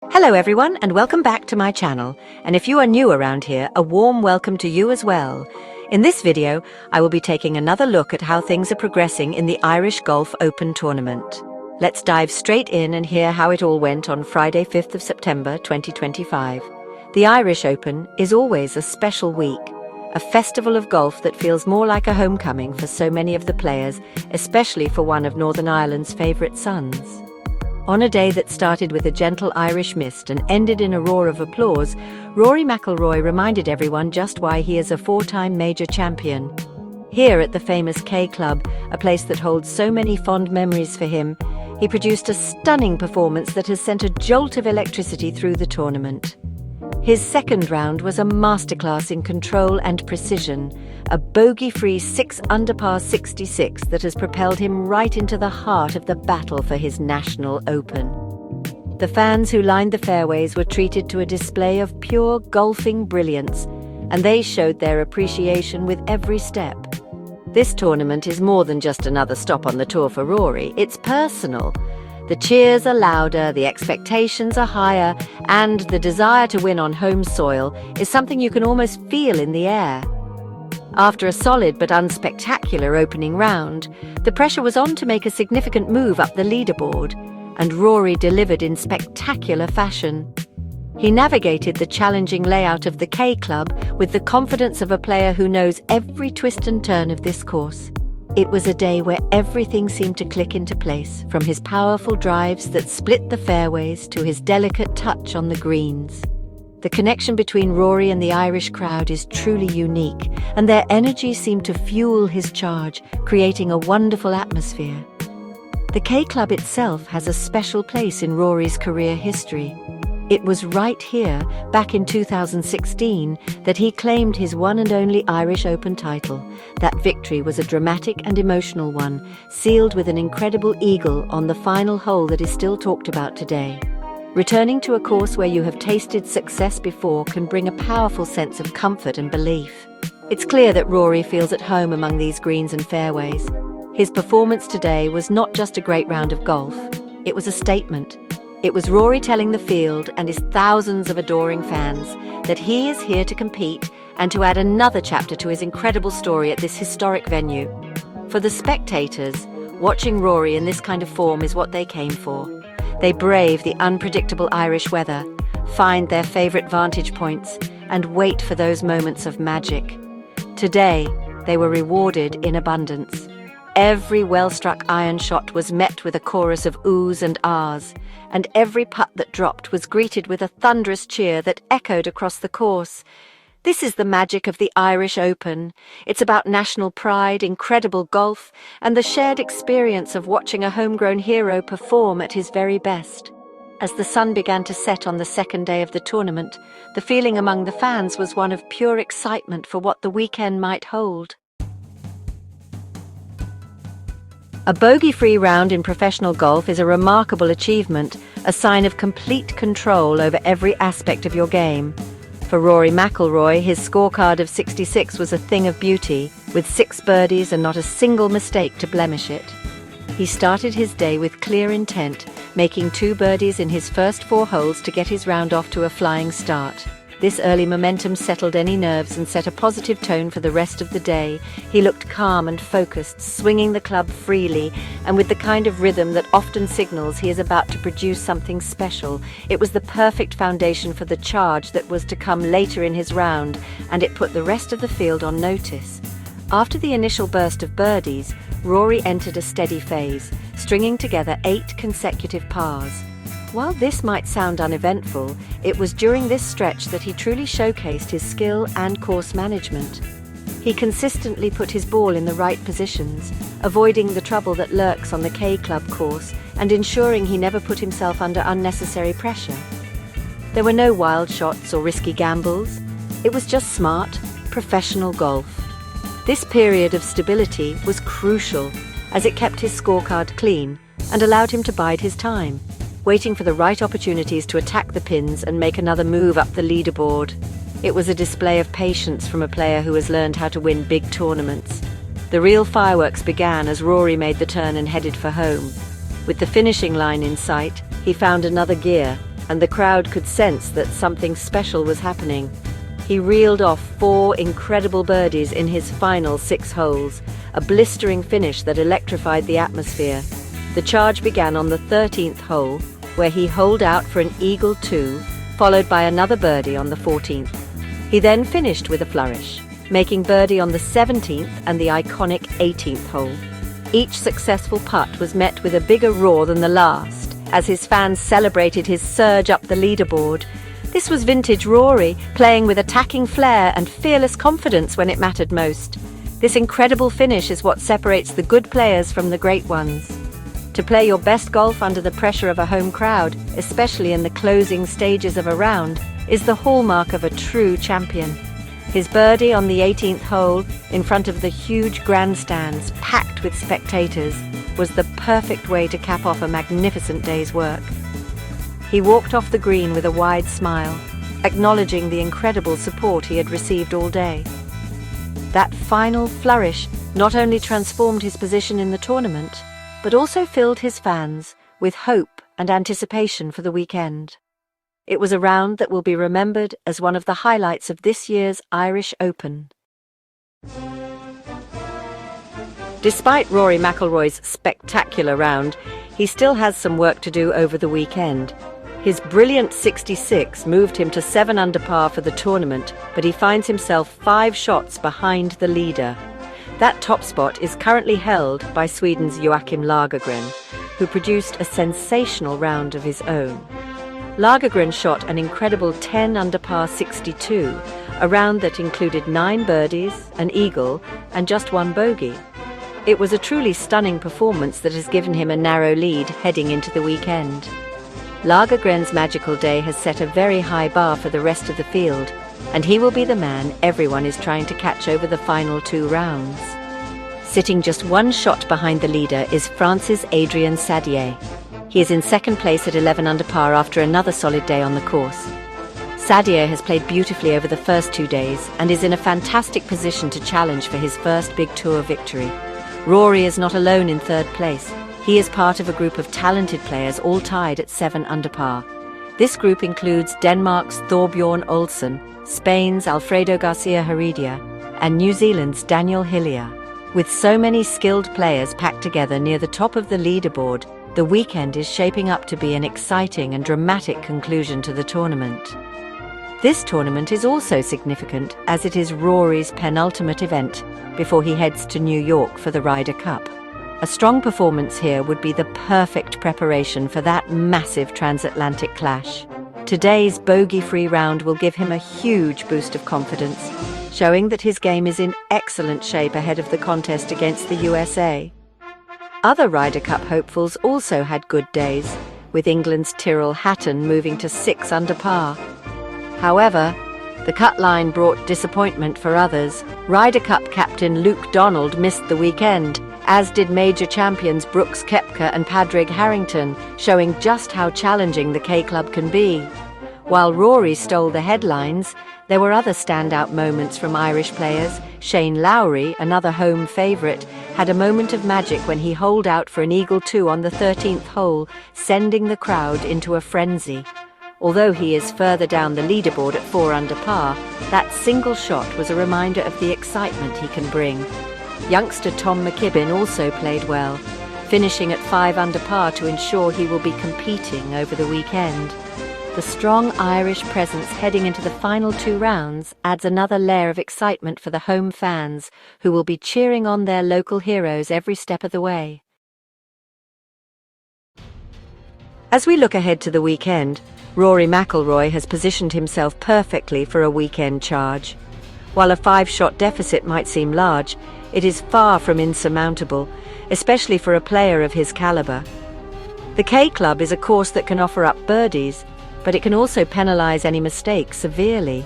Hello everyone and welcome back to my channel, and if you are new around here, a warm welcome to you as well. In this video, I will be taking another look at how things are progressing in the Irish Golf Open tournament. Let's dive straight in and hear how it all went on Friday 5th of September 2025. The Irish Open is always a special week, a festival of golf that feels more like a homecoming for so many of the players, especially for one of Northern Ireland's favourite sons. On a day that started with a gentle Irish mist and ended in a roar of applause, Rory McIlroy reminded everyone just why he is a four-time major champion. Here at the famous KClub, a place that holds so many fond memories for him, he produced a stunning performance that has sent a jolt of electricity through the tournament. His second round was a masterclass in control and precision, a bogey-free 6-under par 66 that has propelled him right into the heart of the battle for his national Open. The fans who lined the fairways were treated to a display of pure golfing brilliance, and they showed their appreciation with every step. This tournament is more than just another stop on the tour for Rory, it's personal. The cheers are louder, the expectations are higher, and the desire to win on home soil is something you can almost feel in the air. After a solid but unspectacular opening round, the pressure was on to make a significant move up the leaderboard, and Rory delivered in spectacular fashion. He navigated the challenging layout of the KClub with the confidence of a player who knows every twist and turn of this course. It was a day where everything seemed to click into place, from his powerful drives that split the fairways to his delicate touch on the greens. The connection between Rory and the Irish crowd is truly unique, and their energy seemed to fuel his charge, creating a wonderful atmosphere. The KClub itself has a special place in Rory's career history. It was right here, back in 2016, that he claimed his one and only Irish Open title. That victory was a dramatic and emotional one, sealed with an incredible eagle on the final hole that is still talked about today. Returning to a course where you have tasted success before can bring a powerful sense of comfort and belief. It's clear that Rory feels at home among these greens and fairways. His performance today was not just a great round of golf, it was a statement. It was Rory telling the field and his thousands of adoring fans that he is here to compete and to add another chapter to his incredible story at this historic venue. For the spectators, watching Rory in this kind of form is what they came for. They brave the unpredictable Irish weather, find their favourite vantage points, and wait for those moments of magic. Today, they were rewarded in abundance. Every well-struck iron shot was met with a chorus of oohs and ahs, and every putt that dropped was greeted with a thunderous cheer that echoed across the course. This is the magic of the Irish Open. It's about national pride, incredible golf, and the shared experience of watching a homegrown hero perform at his very best. As the sun began to set on the second day of the tournament, the feeling among the fans was one of pure excitement for what the weekend might hold. A bogey-free round in professional golf is a remarkable achievement, a sign of complete control over every aspect of your game. For Rory McIlroy, his scorecard of 66 was a thing of beauty, with 6 birdies and not a single mistake to blemish it. He started his day with clear intent, making 2 birdies in his first 4 holes to get his round off to a flying start. This early momentum settled any nerves and set a positive tone for the rest of the day. He looked calm and focused, swinging the club freely and with the kind of rhythm that often signals he is about to produce something special. It was the perfect foundation for the charge that was to come later in his round, and it put the rest of the field on notice. After the initial burst of birdies, Rory entered a steady phase, stringing together 8 consecutive pars. While this might sound uneventful, it was during this stretch that he truly showcased his skill and course management. He consistently put his ball in the right positions, avoiding the trouble that lurks on the KClub course and ensuring he never put himself under unnecessary pressure. There were no wild shots or risky gambles. It was just smart, professional golf. This period of stability was crucial, as it kept his scorecard clean and allowed him to bide his time, waiting for the right opportunities to attack the pins and make another move up the leaderboard. It was a display of patience from a player who has learned how to win big tournaments. The real fireworks began as Rory made the turn and headed for home. With the finishing line in sight, he found another gear, and the crowd could sense that something special was happening. He reeled off 4 incredible birdies in his final 6 holes, a blistering finish that electrified the atmosphere. The charge began on the 13th hole, where he holed out for an eagle 2, followed by another birdie on the 14th. He then finished with a flourish, making birdie on the 17th and the iconic 18th hole. Each successful putt was met with a bigger roar than the last, as his fans celebrated his surge up the leaderboard. This was vintage Rory, playing with attacking flair and fearless confidence when it mattered most. This incredible finish is what separates the good players from the great ones. To play your best golf under the pressure of a home crowd, especially in the closing stages of a round, is the hallmark of a true champion. His birdie on the 18th hole, in front of the huge grandstands packed with spectators, was the perfect way to cap off a magnificent day's work. He walked off the green with a wide smile, acknowledging the incredible support he had received all day. That final flourish not only transformed his position in the tournament, but also filled his fans with hope and anticipation for the weekend. It was a round that will be remembered as one of the highlights of this year's Irish Open. Despite Rory McIlroy's spectacular round, he still has some work to do over the weekend. His brilliant 66 moved him to 7 under par for the tournament, but he finds himself 5 shots behind the leader. That top spot is currently held by Sweden's Joakim Lagergren, who produced a sensational round of his own. Lagergren shot an incredible 10 under par 62, a round that included 9 birdies, an eagle, and just 1 bogey. It was a truly stunning performance that has given him a narrow lead heading into the weekend. Lagergren's magical day has set a very high bar for the rest of the field, and he will be the man everyone is trying to catch over the final 2 rounds. Sitting just 1 shot behind the leader is France's Adrien Saddier. He is in 2nd place at 11 under par after another solid day on the course. Saddier has played beautifully over the first 2 days and is in a fantastic position to challenge for his first big tour victory. Rory is not alone in 3rd place. He is part of a group of talented players all tied at 7 under par. This group includes Denmark's Thorbjorn Olsen, Spain's Alfredo Garcia Heredia, and New Zealand's Daniel Hillier. With so many skilled players packed together near the top of the leaderboard, the weekend is shaping up to be an exciting and dramatic conclusion to the tournament. This tournament is also significant as it is Rory's penultimate event before he heads to New York for the Ryder Cup. A strong performance here would be the perfect preparation for that massive transatlantic clash. Today's bogey-free round will give him a huge boost of confidence, showing that his game is in excellent shape ahead of the contest against the USA. Other Ryder Cup hopefuls also had good days, with England's Tyrrell Hatton moving to 6 under par. However, the cut line brought disappointment for others. Ryder Cup captain Luke Donald missed the weekend, as did major champions Brooks Koepka and Padraig Harrington, showing just how challenging the KClub can be. While Rory stole the headlines, there were other standout moments from Irish players. Shane Lowry, another home favourite, had a moment of magic when he holed out for an eagle 2 on the 13th hole, sending the crowd into a frenzy. Although he is further down the leaderboard at 4 under par, that single shot was a reminder of the excitement he can bring. Youngster Tom McKibbin also played well, finishing at 5 under par to ensure he will be competing over the weekend. The strong Irish presence heading into the final 2 rounds adds another layer of excitement for the home fans, who will be cheering on their local heroes every step of the way. As we look ahead to the weekend, Rory McIlroy has positioned himself perfectly for a weekend charge. While a 5-shot deficit might seem large, it is far from insurmountable, especially for a player of his caliber. The KClub is a course that can offer up birdies, but it can also penalise any mistakes severely.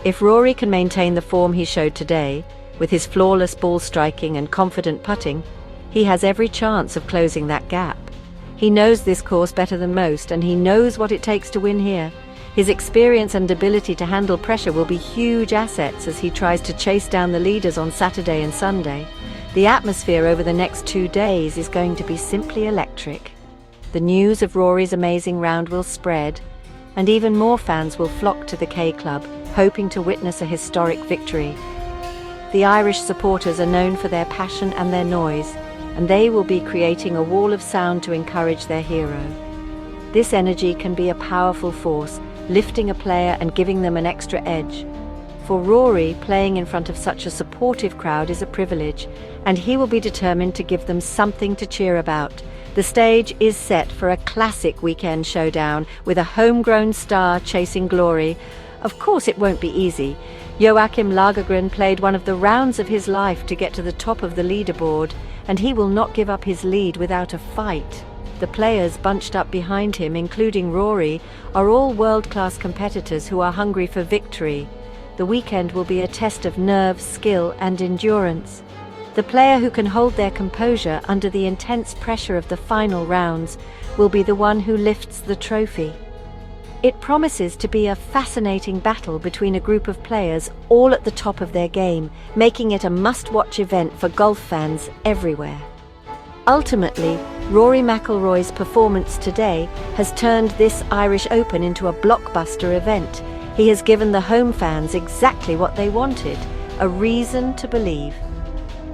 If Rory can maintain the form he showed today, with his flawless ball striking and confident putting, he has every chance of closing that gap. He knows this course better than most, and he knows what it takes to win here. His experience and ability to handle pressure will be huge assets as he tries to chase down the leaders on Saturday and Sunday. The atmosphere over the next 2 days is going to be simply electric. The news of Rory's amazing round will spread, and even more fans will flock to the KClub, hoping to witness a historic victory. The Irish supporters are known for their passion and their noise, and they will be creating a wall of sound to encourage their hero. This energy can be a powerful force, lifting a player and giving them an extra edge. For Rory, playing in front of such a supportive crowd is a privilege, and he will be determined to give them something to cheer about. The stage is set for a classic weekend showdown, with a homegrown star chasing glory. Of course it won't be easy. Joachim Lagergren played one of the rounds of his life to get to the top of the leaderboard, and he will not give up his lead without a fight. The players bunched up behind him, including Rory, are all world-class competitors who are hungry for victory. The weekend will be a test of nerve, skill, and endurance. The player who can hold their composure under the intense pressure of the final rounds will be the one who lifts the trophy. It promises to be a fascinating battle between a group of players all at the top of their game, making it a must-watch event for golf fans everywhere. Ultimately, Rory McIlroy's performance today has turned this Irish Open into a blockbuster event. He has given the home fans exactly what they wanted, a reason to believe.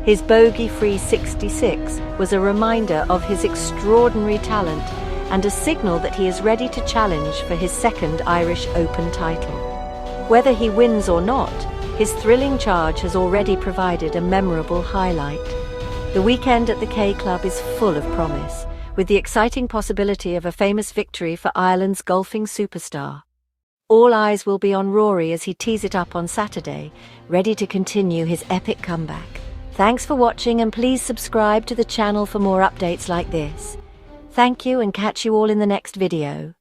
His bogey-free 66 was a reminder of his extraordinary talent and a signal that he is ready to challenge for his second Irish Open title. Whether he wins or not, his thrilling charge has already provided a memorable highlight. The weekend at the KClub is full of promise, with the exciting possibility of a famous victory for Ireland's golfing superstar. All eyes will be on Rory as he tees it up on Saturday, ready to continue his epic comeback. Thanks for watching, and please subscribe to the channel for more updates like this. Thank you, and catch you all in the next video.